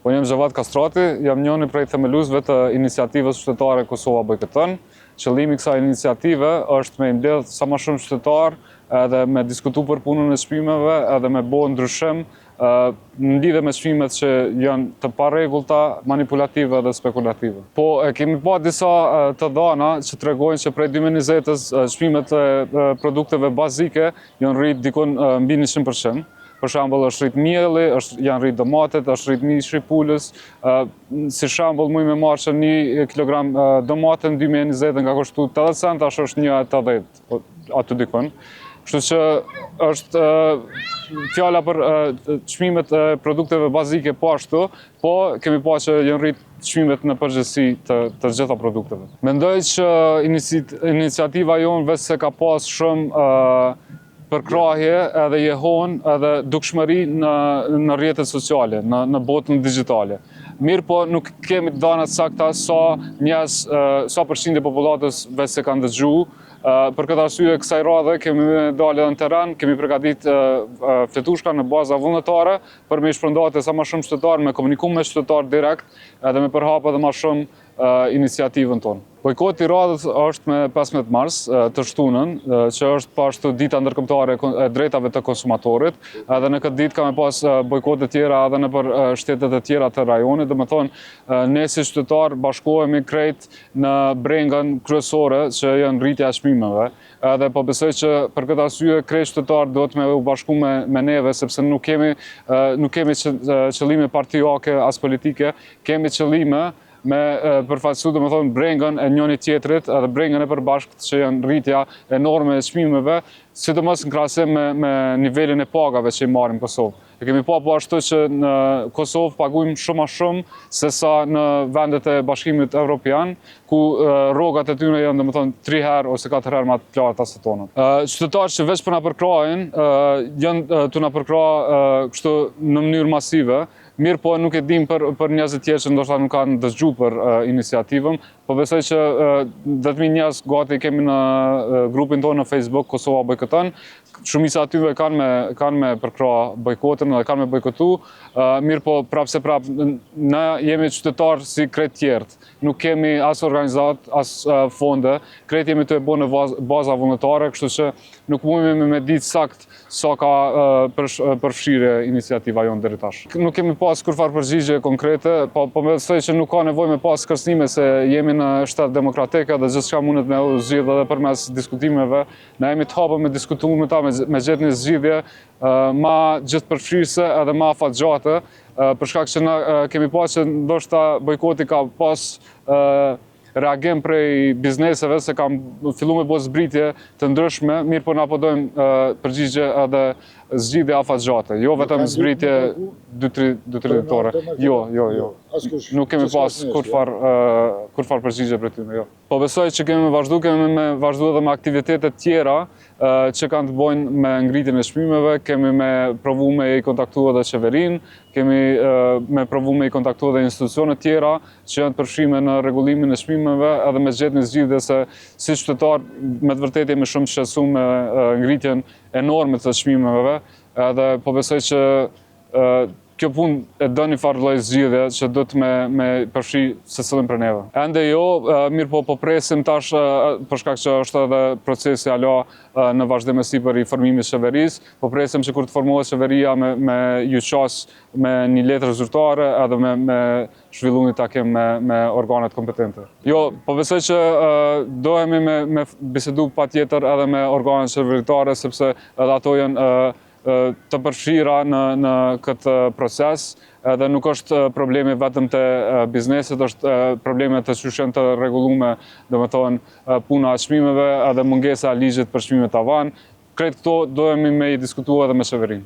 Unë jam Xhavat Kastrati, jam njëri prej themeluesve të iniciativës qytetare Kosova bojkoton. Qëllimi i kësaj iniciative është me mbledh sa më shumë qytetar, edhe me diskutu për punën e çmimeve, edhe me bë ndryshim në lidhje me çmimet që janë të parregullta, manipulative dhe spekulative. Po kemi pa disa të dhëna që tregojnë që prej 2020-s çmimet e produkteve bazike janë rrit dikon mbi 100%. Për shembull, është rrit mielli, janë rrit domatet, është rrit mishi pulës. Si shembull, muj me marrë që 1 kilogram domate në 2020 nga kushtu 80 cent, tash është 1,80 aty dikon. Kështu që është fjala për çmimet e produkteve bazike po ashtu, po kemi pa që janë rrit çmimet në përgjithësi të gjitha produkteve. Mendoj që iniciativa jonë vetë se ka pas shumë përkrahje edhe jehon edhe dukshmëri në rrjetet sociale, në botën digjitale. Mirë po nuk kemi dhëna të sakta sa përqindje popullatës vetë se kanë dëgju. Për këtë arsye kësaj radhe kemi dalë edhe në terren, kemi përgatit fletushka në baza vullnetare për me shpërndate sa më shumë qytetarë, me komunikum me qytetarë direkt edhe me përhap edhe më shumë iniciativën tonë. Bojkoti i radhës është me 15 mars të shtunën, që është pashtu dita ndërkombëtare e drejtave të konsumatorit, edhe në këtë ditë ka me pas bojkote tjera edhe në për shtetet e tjera të rajonit, dhe me thonë ne si qytetar bashkohemi krejt në brengën kryesore që janë rritja e çmimeve, edhe po besoj që për këtë arsye krejt qytetar do të me u bashku me neve, sepse nuk kemi qëllime partijake as politike, kemi qëllime me përfaqësu, domethënë brengën e njëri tjetrit edhe brengën e përbashkët që janë rritja enorme e çmimeve, sidomos në krahasim me nivelin e pagave që i marrim në Kosovë. E kemi pa po ashtu që në Kosovë pagujmë shumë më shumë se sa në vendet e Bashkimit Evropian, ku rrogat e tyre janë domethënë 3 herë ose 4 herë më të larta se tona. Qytetarët që veç po na përkrahin, janë tu na përkrah kështu në mënyrë masive. Mirë po nuk e dim për njerëzit tjerë që ndoshta nuk kanë dëgju për iniciativën, po besoj që 10.000 njerëz gati kemi në grupin tonë në Facebook Kosova bojkoton. Shumica atyve kanë me përkrah bojkotën dhe kanë me bojkotu. Mirë po ne jemi qytetarë si krejt tjerët. Nuk kemi as organizat, as fonde, krejt jemi të e bo në baza vullnetare, kështu që nuk mundemi me ditë sakt sa ka përfshirje iniciativa jonë deri tash. Nuk kemi pas kurfar përgjigje konkrete, po besoj që nuk ka nevojë me pas kërcënime se jemi në shtet demokratike dhe gjithçka mundet me u zgjidh edhe përmes diskutimeve. Ne jemi të hapur me diskutu me ta, me gjetë një zgjidhje ma gjithëpërfshirëse edhe ma afatgjate, për shkak që ne kemi pas që ndoshta bojkoti ka pas reagim prej bizneseve se kam fillu me bo zbritje të ndryshme, mirë po na po dojmë përgjigje edhe zgjidhje afatgjate, jo vetëm zbritje 2-3 ditore. Jo. Nuk kemi pas kurfar përgjigje për ty, jo. Po besoj që kemi me vazhdu edhe me aktivitetet tjera që kanë të bojnë me ngritjen e çmimeve, kemi me provu me i kontaktu edhe qeverin, kemi me provu me i kontaktu edhe institucionet tjera që janë të përfshime në rregullimin e çmimeve edhe me gjetë një zgjidhje se si qytetar me të vërtetë jemi shumë të shqetësuar me ngritjen enorme të çmimeve, edhe po besoj që kjo punë e do një farë lloj zgjidhje që do të me përfshi secilin për neve. Ende jo, mirë po presim tash për shkak që është edhe procesi alo në vazhdim sipër i formimit të qeverisë, po presim që kur të formohet qeveria me ju qas me një letër zyrtare edhe me zhvillu një takim me organet kompetente. Jo, po besoj që dohemi me bisedu patjetër edhe me organet qeveritare, sepse edhe ato janë të përfshira në këtë proces, edhe nuk është problemi vetëm të biznesit, është problemi të qyshen të rregullume, domethënë puna e çmimeve edhe mungesa e ligjit për çmimet tavan. Krejt këto dohemi me i diskutua edhe me qeverinë.